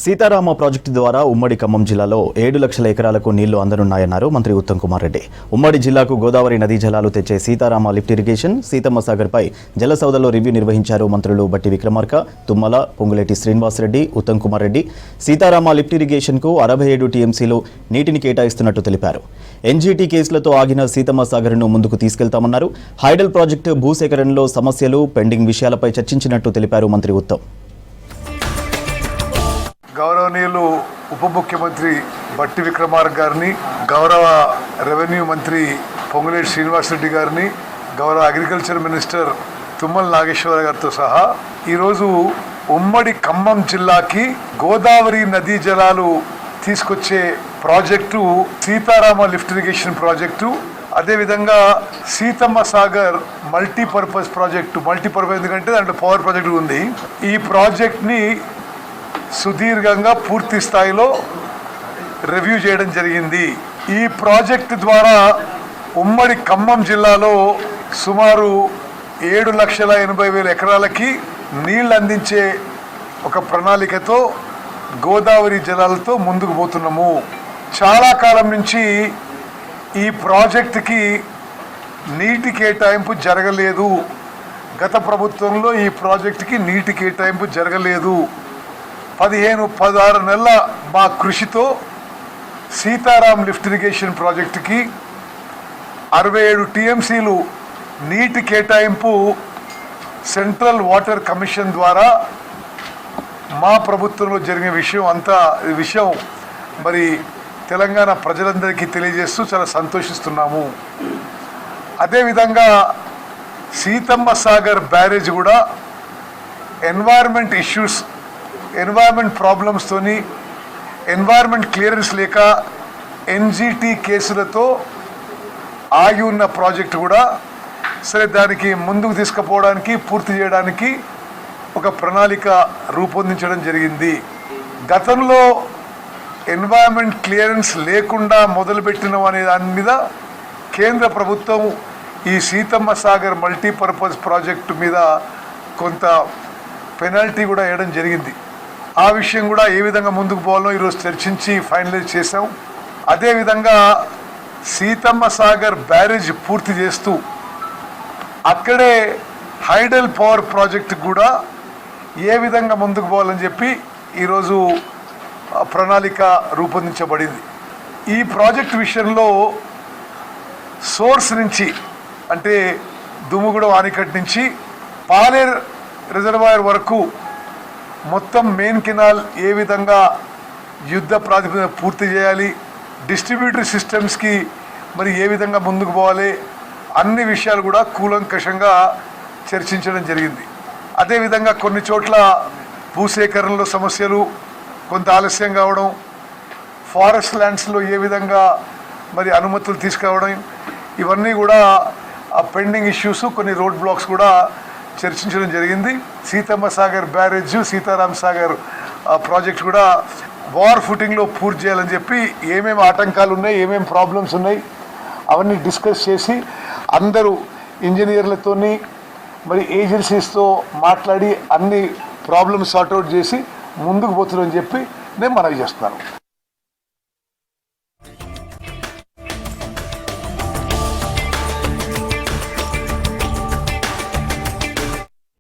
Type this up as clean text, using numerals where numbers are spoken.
Sitarama project ద్వారా ఉమ్మడి ఖమ్మం జిల్లాలో 7 లక్షల ఎకరాలకు నీళ్లు అందనున్నాయన్నారు మంత్రి ఉత్తమ్ కుమార్ రెడ్డి. ఉమ్మడి జిల్లాకు గోదావరి నదీ జలాలు తెచ్చే సీతారామ లిఫ్ట్ ఇరిగేషన్ సీతమ్మ సాగర్పై జలసౌదలో రివ్యూ నిర్వహించారు మంత్రులు బట్టి విక్రమార్క, తుమ్మల, పొంగులేటి శ్రీనివాసరెడ్డి, ఉత్తమ్ కుమార్ రెడ్డి. సీతారామ లిఫ్ట్ ఇరిగేషన్కు 67 టీఎంసీలు నీటిని కేటాయిస్తున్నట్టు తెలిపారు. ఎన్జీటీ కేసులతో ఆగిన సీతమ్మ సాగర్ను ముందుకు తీసుకెళ్తామన్నారు. హైడల్ ప్రాజెక్టు భూసేకరణలో సమస్యలు, పెండింగ్ విషయాలపై చర్చించినట్టు తెలిపారు మంత్రి ఉత్తమ్. గౌరవనీయులు ఉప ముఖ్యమంత్రి బట్టి విక్రమార్క గారిని, గౌరవ రెవెన్యూ మంత్రి పొంగులేటి శ్రీనివాసరెడ్డి గారిని, గౌరవ అగ్రికల్చర్ మినిస్టర్ తుమ్మల నాగేశ్వర గారితో సహా ఈరోజు ఉమ్మడి ఖమ్మం జిల్లాకి గోదావరి నదీ జలాలు తీసుకొచ్చే project Sitarama lift irrigation project, అదేవిధంగా Seethamma Sagar multipurpose project. Multipurpose ఎందుకంటే దాంట్లో పవర్ ప్రాజెక్టు ఉంది. ఈ ప్రాజెక్ట్ని సుదీర్ఘంగా పూర్తి స్థాయిలో రివ్యూ చేయడం జరిగింది. ఈ ప్రాజెక్టు ద్వారా ఉమ్మడి ఖమ్మం జిల్లాలో సుమారు 7,80,000 ఎకరాలకి నీళ్ళు అందించే ఒక ప్రణాళికతో గోదావరి జలాలతో ముందుకు పోతున్నాము. చాలా కాలం నుంచి ఈ ప్రాజెక్టుకి నీటి కేటాయింపు జరగలేదు. గత ప్రభుత్వంలో ఈ ప్రాజెక్టుకి నీటి కేటాయింపు జరగలేదు. 15-16 నెలల మా కృషితో సీతారాం లిఫ్ట్ ఇరిగేషన్ ప్రాజెక్టుకి 67 టీఎంసీలు నీటి కేటాయింపు సెంట్రల్ వాటర్ కమిషన్ ద్వారా మా ప్రభుత్వంలో జరిగిన విషయం మరి తెలంగాణ ప్రజలందరికీ తెలియజేస్తూ చాలా సంతోషిస్తున్నాము. అదేవిధంగా సీతమ్మ సాగర్ బ్యారేజ్ కూడా ఎన్వైర్మెంట్ ప్రాబ్లమ్స్తోని, ఎన్వైర్మెంట్ క్లియరెన్స్ లేక ఎన్జీటీ కేసులతో ఆగి ఉన్న ప్రాజెక్టు కూడా సరే దానికి ముందుకు తీసుకుపోవడానికి, పూర్తి చేయడానికి ఒక ప్రణాళిక రూపొందించడం జరిగింది. గతంలో ఎన్వైర్మెంట్ క్లియరెన్స్ లేకుండా మొదలుపెట్టిన అనే దాని మీద కేంద్ర ప్రభుత్వం ఈ సీతమ్మ సాగర్ మల్టీపర్పస్ ప్రాజెక్టు మీద కొంత పెనాల్టీ కూడా వేయడం జరిగింది. ఆ విషయం కూడా ఏ విధంగా ముందుకు పోవాలో ఈరోజు చర్చించి ఫైనలైజ్ చేసాం. అదేవిధంగా సీతమ్మ సాగర్ బ్యారేజ్ పూర్తి చేస్తూ అక్కడే హైడల్ పవర్ ప్రాజెక్టు కూడా ఏ విధంగా ముందుకు పోవాలని చెప్పి ఈరోజు ప్రణాళిక రూపొందించబడింది. ఈ ప్రాజెక్టు విషయంలో సోర్స్ నుంచి అంటే దుమ్ముగూడెం ఆనకట్ట నుంచి పాలేరు రిజర్వాయర్ వరకు మొత్తం మెయిన్ కెనాల్ ఏ విధంగా యుద్ధ ప్రాతిపదికన పూర్తి చేయాలి, డిస్ట్రిబ్యూటరీ సిస్టమ్స్కి మరి ఏ విధంగా ముందుకు పోవాలి, అన్ని విషయాలు కూడా కూలంకషంగా చర్చించడం జరిగింది. అదేవిధంగా కొన్ని చోట్ల భూసేకరణలో సమస్యలు, కొంత ఆలస్యం కావడం, ఫారెస్ట్ ల్యాండ్స్లో ఏ విధంగా మరి అనుమతులు తీసుకురావడం, ఇవన్నీ కూడా పెండింగ్ ఇష్యూస్, కొన్ని రోడ్ బ్లాక్స్ కూడా చర్చించడం జరిగింది. సీతమ్మ సాగర్ బ్యారేజ్, సీతారాం సాగర్ ప్రాజెక్ట్ కూడా వార్ ఫుటింగ్లో పూర్తి చేయాలని చెప్పి ఏమేమి ఆటంకాలు ఉన్నాయి, ఏమేమి ప్రాబ్లమ్స్ ఉన్నాయి అవన్నీ డిస్కస్ చేసి అందరూ ఇంజనీర్లతోని మరి ఏజెన్సీస్తో మాట్లాడి అన్ని ప్రాబ్లమ్స్ సార్ట్అవుట్ చేసి ముందుకు పోతుందని చెప్పి నేను మనవి చేస్తున్నాను.